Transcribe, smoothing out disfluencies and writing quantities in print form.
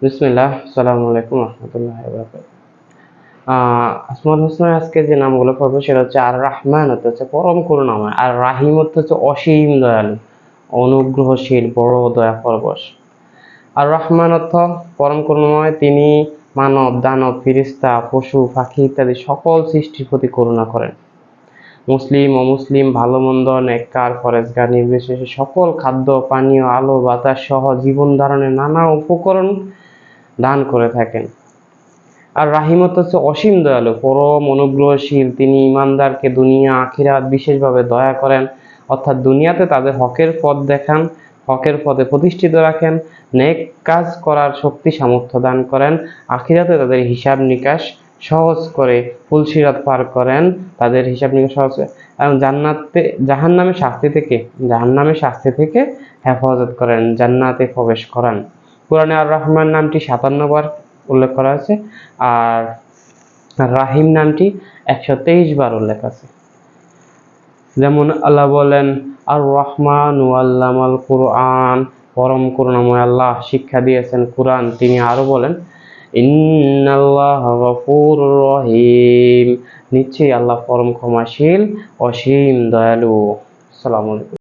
বিসমিল্লাহ, আসসালামু আলাইকুম রহমতুল্লাহ বারাকাতুহু। আসমাউল হোসেনের আজকে যে নামগুলো পড়বো সেটা হচ্ছে আর রাহমান অর্থ হচ্ছে পরম করুণাময়, আর রাহিম অর্থ হচ্ছে অসীম দয়ালু, অনুগ্রহশীল, বড় দয়া পরবশ। আর রহমান অর্থ পরম করুণাময়, তিনি মানব, দানব, ফিরিস্তা, পশু, পাখি ইত্যাদি সকল সৃষ্টির প্রতি করুণা করেন। মুসলিম, অমুসলিম, ভালো মন্দ, নেককার, পরেজগার নির্বিশেষে সকল খাদ্য, পানীয়, আলো বাতাস সহ জীবন ধারণের নানা উপকরণ দান করে থাকেন। আর রাহিমত হচ্ছে অসীম দয়ালু, পরম অনুগ্রহশীল, তিনি ইমানদারকে দুনিয়া আখিরাত বিশেষভাবে দয়া করেন, অর্থাৎ দুনিয়াতে তাদের হকের পথ দেখান, হকের পথে প্রতিষ্ঠিত রাখেন, নেক কাজ করার শক্তি সামর্থ্য দান করেন, আখিরাতে তাদের হিসাব নিকাশ সহজ করে ফুলসিরাত পার করেন, তাদের হিসাব নিকাশ সহজ এবং জাহান্নামে শাস্তি থেকে হেফাজত করেন, জান্নাতে প্রবেশ করান। কোরআনে আর রহমান নামটি 57 বার উল্লেখ করা আছে, আর রাহিম নামটি 123 বার উল্লেখ আছে। যেমন আল্লাহ বলেন আর রহমান আল্লামাল কুরআন, পরম করুণাময় আল্লাহ শিক্ষা দিয়েছেন কুরআন। তিনি আরো বলেন ইন্নাল্লাহা গফুরুর রহিম, নিশ্চয়ই আল্লাহ পরম ক্ষমাশীল, অসীম দয়ালু। আসসালামু আলাইকুম।